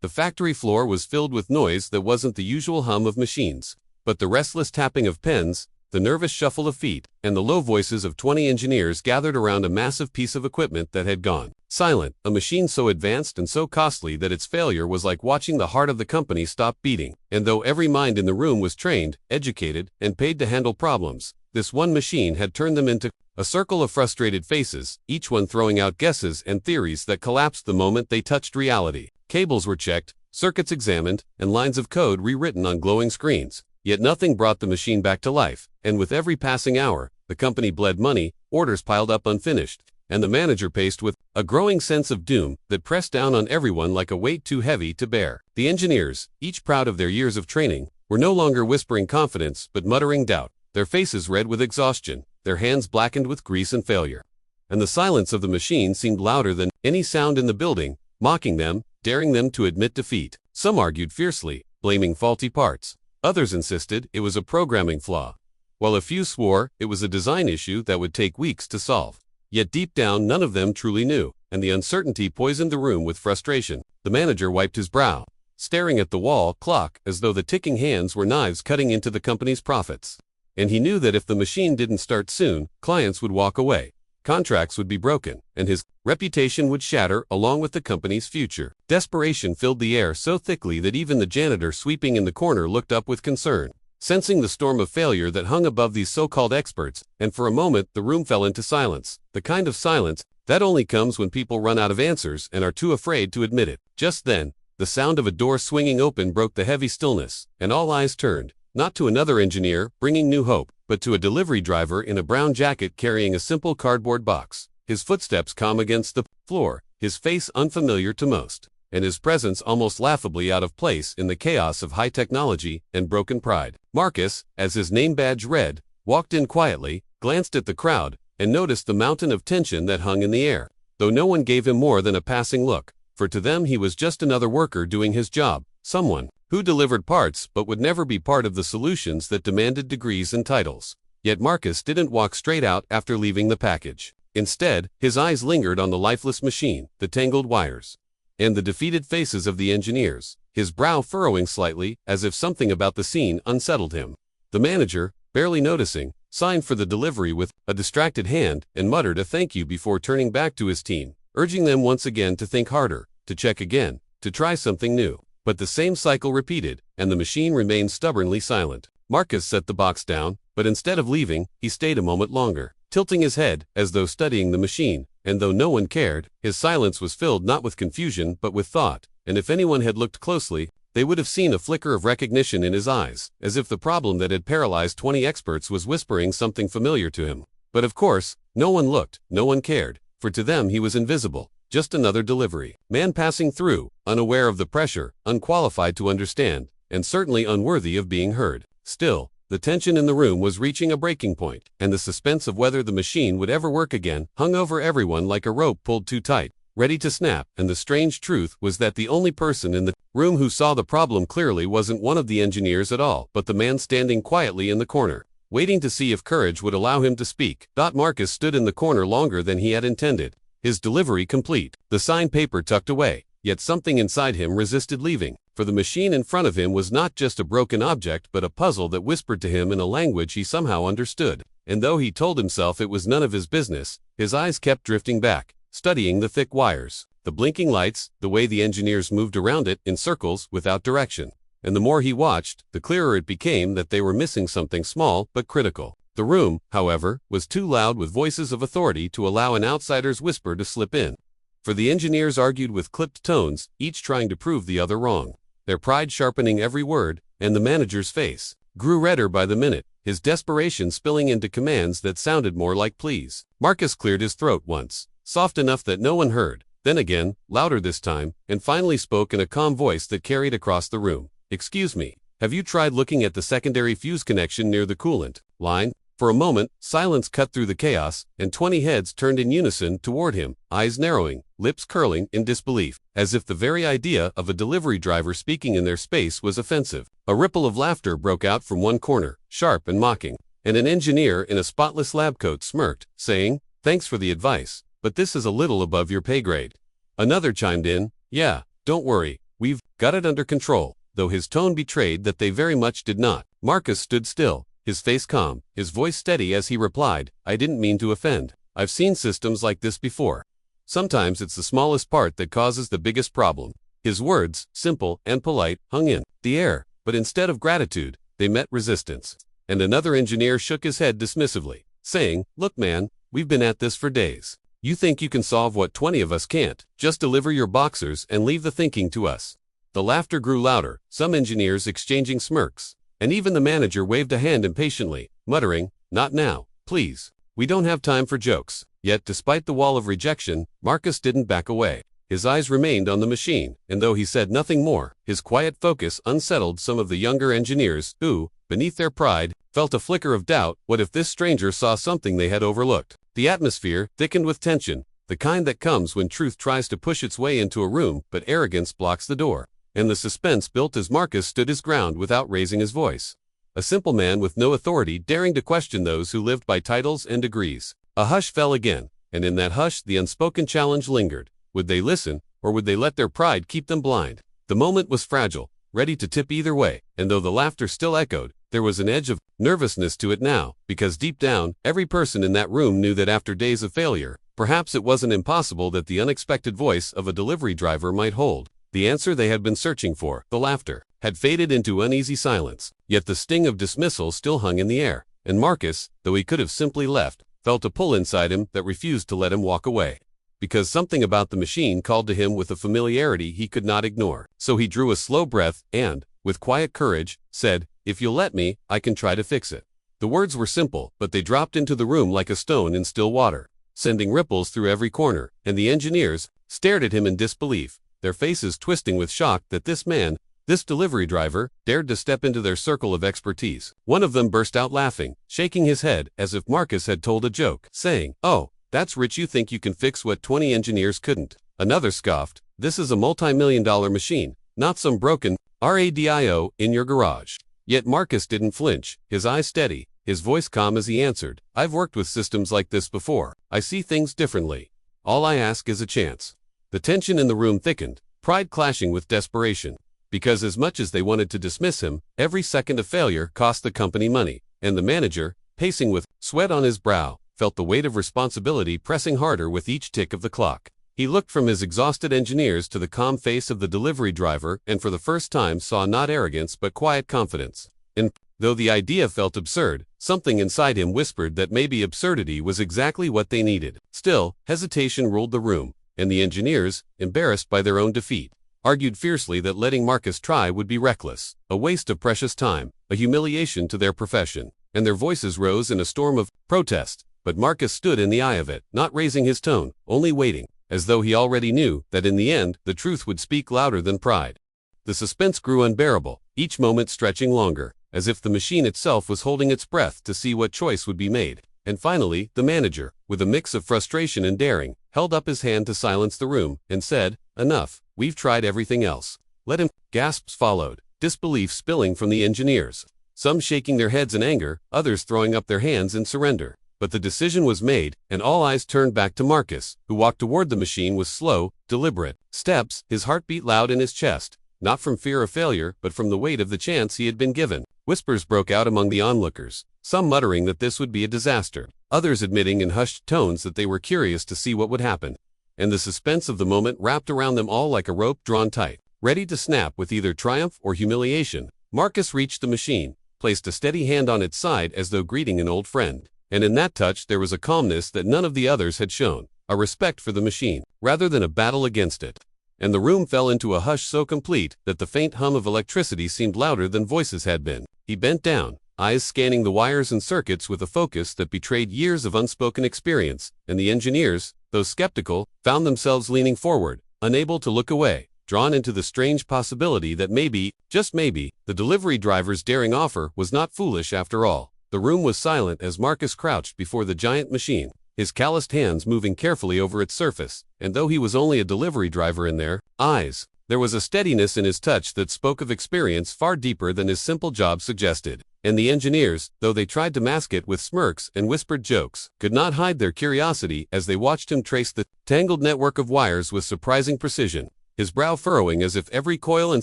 The factory floor was filled with noise that wasn't the usual hum of machines, but the restless tapping of pens, the nervous shuffle of feet, and the low voices of 20 engineers gathered around a massive piece of equipment that had gone silent, a machine so advanced and so costly that its failure was like watching the heart of the company stop beating. And though every mind in the room was trained, educated, and paid to handle problems, this one machine had turned them into a circle of frustrated faces, each one throwing out guesses and theories that collapsed the moment they touched reality. Cables were checked, circuits examined, and lines of code rewritten on glowing screens. Yet nothing brought the machine back to life, and with every passing hour, the company bled money, orders piled up unfinished, and the manager paced with a growing sense of doom that pressed down on everyone like a weight too heavy to bear. The engineers, each proud of their years of training, were no longer whispering confidence but muttering doubt, their faces red with exhaustion, their hands blackened with grease and failure. And the silence of the machine seemed louder than any sound in the building, mocking them, daring them to admit defeat. Some argued fiercely, blaming faulty parts. Others insisted it was a programming flaw, while a few swore it was a design issue that would take weeks to solve. Yet deep down none of them truly knew, and the uncertainty poisoned the room with frustration. The manager wiped his brow, staring at the wall clock as though the ticking hands were knives cutting into the company's profits. And he knew that if the machine didn't start soon, clients would walk away, contracts would be broken, and his reputation would shatter along with the company's future. Desperation filled the air so thickly that even the janitor sweeping in the corner looked up with concern, sensing the storm of failure that hung above these so-called experts, and for a moment the room fell into silence, the kind of silence that only comes when people run out of answers and are too afraid to admit it. Just then, the sound of a door swinging open broke the heavy stillness, and all eyes turned, not to another engineer bringing new hope, but to a delivery driver in a brown jacket carrying a simple cardboard box, his footsteps calm against the floor, his face unfamiliar to most, and his presence almost laughably out of place in the chaos of high technology and broken pride. Marcus, as his name badge read, walked in quietly, glanced at the crowd, and noticed the mountain of tension that hung in the air, though no one gave him more than a passing look, for to them he was just another worker doing his job, someone who delivered parts but would never be part of the solutions that demanded degrees and titles. Yet Marcus didn't walk straight out after leaving the package. Instead, his eyes lingered on the lifeless machine, the tangled wires, and the defeated faces of the engineers, his brow furrowing slightly as if something about the scene unsettled him. The manager, barely noticing, signed for the delivery with a distracted hand and muttered a thank you before turning back to his team, urging them once again to think harder, to check again, to try something new. But the same cycle repeated, and the machine remained stubbornly silent. Marcus set the box down, but instead of leaving, he stayed a moment longer, tilting his head as though studying the machine, and though no one cared, his silence was filled not with confusion but with thought, and if anyone had looked closely, they would have seen a flicker of recognition in his eyes, as if the problem that had paralyzed 20 experts was whispering something familiar to him. But of course, no one looked, no one cared, for to them he was invisible. Just another delivery man passing through, unaware of the pressure, unqualified to understand, and certainly unworthy of being heard. Still, the tension in the room was reaching a breaking point, and the suspense of whether the machine would ever work again hung over everyone like a rope pulled too tight, ready to snap. And the strange truth was that the only person in the room who saw the problem clearly wasn't one of the engineers at all, but the man standing quietly in the corner, waiting to see if courage would allow him to speak. Marcus stood in the corner longer than he had intended, his delivery complete, the signed paper tucked away, yet something inside him resisted leaving, for the machine in front of him was not just a broken object but a puzzle that whispered to him in a language he somehow understood, and though he told himself it was none of his business, his eyes kept drifting back, studying the thick wires, the blinking lights, the way the engineers moved around it in circles without direction. And the more he watched, the clearer it became that they were missing something small but critical. The room, however, was too loud with voices of authority to allow an outsider's whisper to slip in. For the engineers argued with clipped tones, each trying to prove the other wrong, their pride sharpening every word, and the manager's face grew redder by the minute, his desperation spilling into commands that sounded more like pleas. Marcus cleared his throat once, soft enough that no one heard, then again, louder this time, and finally spoke in a calm voice that carried across the room. "Excuse me, have you tried looking at the secondary fuse connection near the coolant line?" For a moment, silence cut through the chaos, and 20 heads turned in unison toward him, eyes narrowing, lips curling in disbelief, as if the very idea of a delivery driver speaking in their space was offensive. A ripple of laughter broke out from one corner, sharp and mocking, and an engineer in a spotless lab coat smirked, saying, "Thanks for the advice, but this is a little above your pay grade." Another chimed in, "Yeah, don't worry, we've got it under control, though his tone betrayed that they very much did not. Marcus stood still, his face calm, his voice steady as he replied, "I didn't mean to offend. I've seen systems like this before. Sometimes it's the smallest part that causes the biggest problem." His words, simple and polite, hung in the air, but instead of gratitude, they met resistance. And another engineer shook his head dismissively, saying, "Look man, we've been at this for days. You think you can solve what 20 of us can't? Just deliver your boxers and leave the thinking to us." The laughter grew louder, some engineers exchanging smirks, and even the manager waved a hand impatiently, muttering, "Not now, please. We don't have time for jokes." Yet despite the wall of rejection, Marcus didn't back away. His eyes remained on the machine, and though he said nothing more, his quiet focus unsettled some of the younger engineers who, beneath their pride, felt a flicker of doubt. What if this stranger saw something they had overlooked? The atmosphere thickened with tension, the kind that comes when truth tries to push its way into a room but arrogance blocks the door. And the suspense built as Marcus stood his ground without raising his voice. A simple man with no authority daring to question those who lived by titles and degrees. A hush fell again, and in that hush the unspoken challenge lingered. Would they listen, or would they let their pride keep them blind? The moment was fragile, ready to tip either way, and though the laughter still echoed, there was an edge of nervousness to it now, because deep down, every person in that room knew that after days of failure, perhaps it wasn't impossible that the unexpected voice of a delivery driver might hold the answer they had been searching for. The laughter had faded into uneasy silence, yet the sting of dismissal still hung in the air, and Marcus, though he could have simply left, felt a pull inside him that refused to let him walk away. Because something about the machine called to him with a familiarity he could not ignore. So he drew a slow breath and, with quiet courage, said, "If you'll let me, I can try to fix it." The words were simple, but they dropped into the room like a stone in still water, sending ripples through every corner, and the engineers stared at him in disbelief, their faces twisting with shock that this man, this delivery driver, dared to step into their circle of expertise. One of them burst out laughing, shaking his head as if Marcus had told a joke, saying, "Oh, that's rich, you think you can fix what 20 engineers couldn't." Another scoffed, "This is a multi-million-dollar machine, not some broken radio in your garage." Yet Marcus didn't flinch, his eyes steady, his voice calm as he answered, "I've worked with systems like this before. I see things differently. All I ask is a chance." The tension in the room thickened, pride clashing with desperation. Because as much as they wanted to dismiss him, every second of failure cost the company money, and the manager, pacing with sweat on his brow, felt the weight of responsibility pressing harder with each tick of the clock. He looked from his exhausted engineers to the calm face of the delivery driver and for the first time saw not arrogance but quiet confidence. And, though the idea felt absurd, something inside him whispered that maybe absurdity was exactly what they needed. Still, hesitation ruled the room, and the engineers, embarrassed by their own defeat, argued fiercely that letting Marcus try would be reckless, a waste of precious time, a humiliation to their profession, and their voices rose in a storm of protest. But Marcus stood in the eye of it, not raising his tone, only waiting, as though he already knew that in the end, the truth would speak louder than pride. The suspense grew unbearable, each moment stretching longer, as if the machine itself was holding its breath to see what choice would be made. And finally, the manager, with a mix of frustration and daring, held up his hand to silence the room, and said, "Enough, we've tried everything else. Let him." Gasps followed, disbelief spilling from the engineers, some shaking their heads in anger, others throwing up their hands in surrender. But the decision was made, and all eyes turned back to Marcus, who walked toward the machine with slow, deliberate steps, his heart beat loud in his chest, not from fear of failure but from the weight of the chance he had been given. Whispers broke out among the onlookers, some muttering that this would be a disaster, others admitting in hushed tones that they were curious to see what would happen. And the suspense of the moment wrapped around them all like a rope drawn tight, ready to snap with either triumph or humiliation. Marcus reached the machine, placed a steady hand on its side as though greeting an old friend. And in that touch there was a calmness that none of the others had shown, a respect for the machine, rather than a battle against it. And the room fell into a hush so complete that the faint hum of electricity seemed louder than voices had been. He bent down, eyes scanning the wires and circuits with a focus that betrayed years of unspoken experience, and the engineers, though skeptical, found themselves leaning forward, unable to look away, drawn into the strange possibility that maybe, just maybe, the delivery driver's daring offer was not foolish after all. The room was silent as Marcus crouched before the giant machine, his calloused hands moving carefully over its surface, and though he was only a delivery driver in their eyes, there was a steadiness in his touch that spoke of experience far deeper than his simple job suggested. And the engineers, though they tried to mask it with smirks and whispered jokes, could not hide their curiosity as they watched him trace the tangled network of wires with surprising precision. his brow furrowing as if every coil and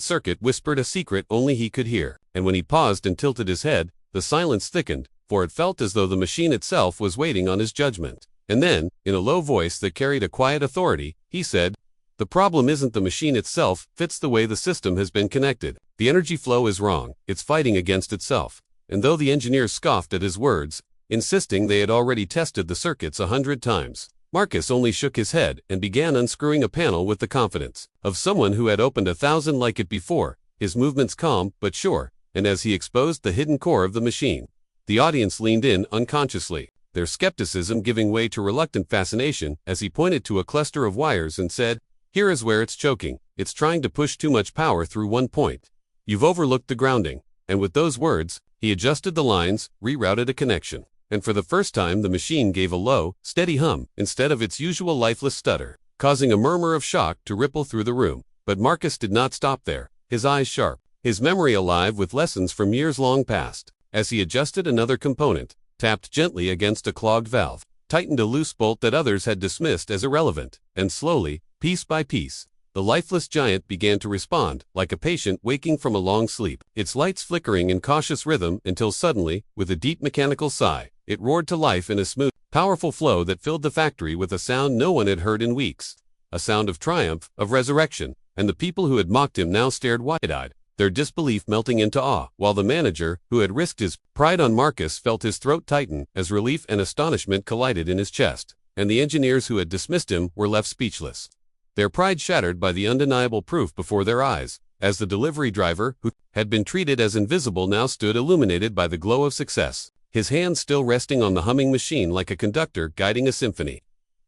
circuit whispered a secret only he could hear. And when he paused and tilted his head, the silence thickened, for it felt as though the machine itself was waiting on his judgment. And then, in a low voice that carried a quiet authority, he said, "The problem isn't the machine itself, it's the way the system has been connected. The energy flow is wrong, it's fighting against itself." And though the engineers scoffed at his words, insisting they had already tested the circuits 100 times, Marcus only shook his head and began unscrewing a panel with the confidence of someone who had opened 1,000 like it before, his movements calm but sure, and as he exposed the hidden core of the machine, the audience leaned in unconsciously, their skepticism giving way to reluctant fascination as he pointed to a cluster of wires and said, "Here is where it's choking. It's trying to push too much power through one point. You've overlooked the grounding." And with those words, he adjusted the lines, rerouted a connection. And for the first time the machine gave a low, steady hum instead of its usual lifeless stutter, causing a murmur of shock to ripple through the room. But Marcus did not stop there, his eyes sharp, his memory alive with lessons from years long past. As he adjusted another component, tapped gently against a clogged valve, tightened a loose bolt that others had dismissed as irrelevant, and slowly, piece by piece, the lifeless giant began to respond, like a patient waking from a long sleep, its lights flickering in cautious rhythm until suddenly, with a deep mechanical sigh, it roared to life in a smooth, powerful flow that filled the factory with a sound no one had heard in weeks. A sound of triumph, of resurrection, and the people who had mocked him now stared wide-eyed, their disbelief melting into awe, while the manager, who had risked his pride on Marcus, felt his throat tighten as relief and astonishment collided in his chest, and the engineers who had dismissed him were left speechless, their pride shattered by the undeniable proof before their eyes, as the delivery driver, who had been treated as invisible, now stood illuminated by the glow of success, his hands still resting on the humming machine like a conductor guiding a symphony.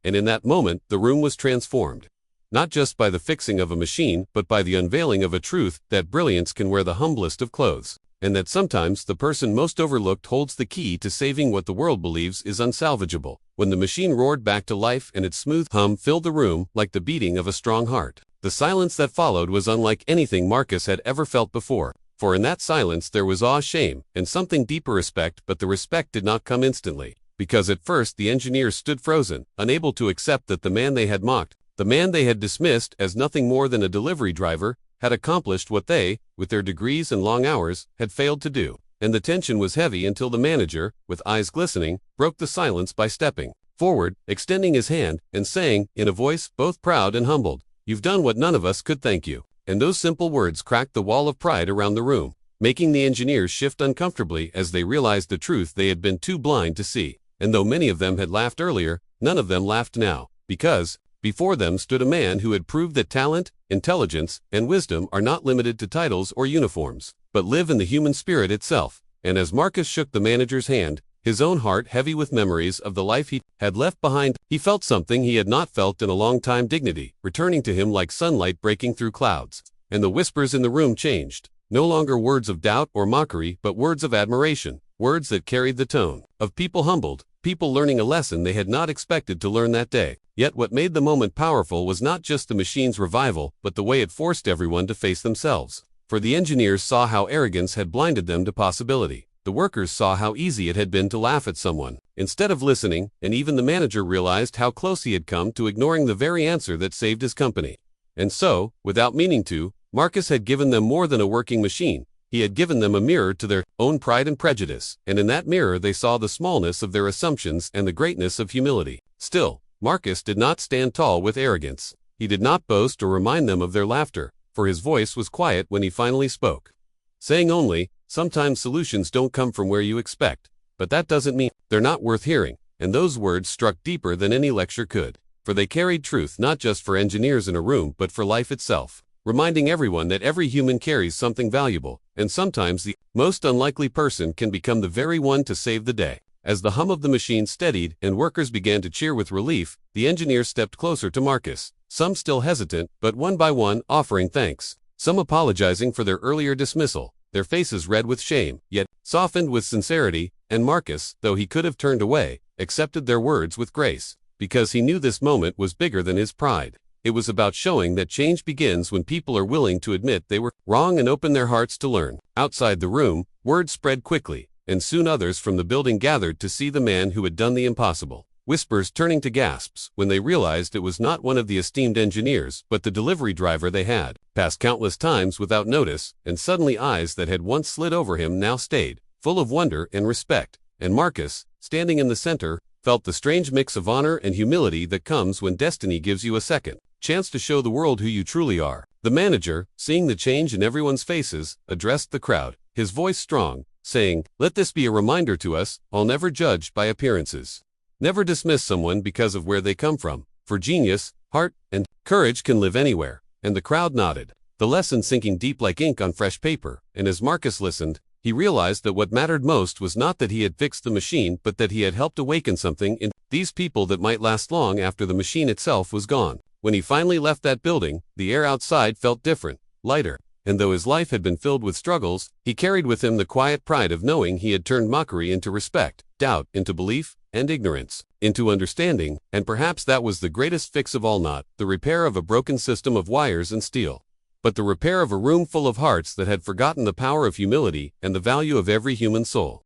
And in that moment, the room was transformed. Not just by the fixing of a machine, but by the unveiling of a truth that brilliance can wear the humblest of clothes, and that sometimes the person most overlooked holds the key to saving what the world believes is unsalvageable. When the machine roared back to life and its smooth hum filled the room like the beating of a strong heart, the silence that followed was unlike anything Marcus had ever felt before. For in that silence there was awe, shame, and something deeper respect, but the respect did not come instantly, because at first the engineers stood frozen, unable to accept that the man they had mocked, the man they had dismissed as nothing more than a delivery driver, had accomplished what they, with their degrees and long hours, had failed to do. And the tension was heavy until the manager, with eyes glistening, broke the silence by stepping forward, extending his hand, and saying, in a voice both proud and humbled, "You've done what none of us could thank you." And those simple words cracked the wall of pride around the room, making the engineers shift uncomfortably as they realized the truth they had been too blind to see. And though many of them had laughed earlier, none of them laughed now, because before them stood a man who had proved that talent, intelligence, and wisdom are not limited to titles or uniforms, but live in the human spirit itself. And as Marcus shook the manager's hand, his own heart heavy with memories of the life he had left behind, he felt something he had not felt in a long time: dignity, returning to him like sunlight breaking through clouds. And the whispers in the room changed, no longer words of doubt or mockery, but words of admiration, words that carried the tone of people humbled, people learning a lesson they had not expected to learn that day. Yet what made the moment powerful was not just the machine's revival, but the way it forced everyone to face themselves. For the engineers saw how arrogance had blinded them to possibility. The workers saw how easy it had been to laugh at someone, instead of listening, and even the manager realized how close he had come to ignoring the very answer that saved his company. And so, without meaning to, Marcus had given them more than a working machine. He had given them a mirror to their own pride and prejudice, and in that mirror they saw the smallness of their assumptions and the greatness of humility. Still, Marcus did not stand tall with arrogance. He did not boast or remind them of their laughter, for his voice was quiet when he finally spoke, saying only, "Sometimes solutions don't come from where you expect, but that doesn't mean they're not worth hearing." And those words struck deeper than any lecture could, for they carried truth not just for engineers in a room but for life itself, reminding everyone that every human carries something valuable, and sometimes the most unlikely person can become the very one to save the day. As the hum of the machine steadied and workers began to cheer with relief, the engineers stepped closer to Marcus, some still hesitant, but one by one offering thanks, some apologizing for their earlier dismissal, their faces red with shame, yet softened with sincerity. And Marcus, though he could have turned away, accepted their words with grace, because he knew this moment was bigger than his pride. It was about showing that change begins when people are willing to admit they were wrong and open their hearts to learn. Outside the room, word spread quickly, and soon others from the building gathered to see the man who had done the impossible. whispers turning to gasps when they realized it was not one of the esteemed engineers but the delivery driver they had passed countless times without notice, and suddenly eyes that had once slid over him now stayed, full of wonder and respect, and Marcus, standing in the center, felt the strange mix of honor and humility that comes when destiny gives you a second chance to show the world who you truly are. The manager, seeing the change in everyone's faces, addressed the crowd, his voice strong, saying, "Let this be a reminder to us, all never judge by appearances. Never dismiss someone because of where they come from, for genius, heart, and courage can live anywhere." And the crowd nodded, the lesson sinking deep like ink on fresh paper, and as Marcus listened, he realized that what mattered most was not that he had fixed the machine but that he had helped awaken something in these people that might last long after the machine itself was gone. When he finally left that building, the air outside felt different, lighter, and though his life had been filled with struggles, he carried with him the quiet pride of knowing he had turned mockery into respect, doubt into belief, and ignorance into understanding, and perhaps that was the greatest fix of all, not the repair of a broken system of wires and steel, but the repair of a room full of hearts that had forgotten the power of humility and the value of every human soul.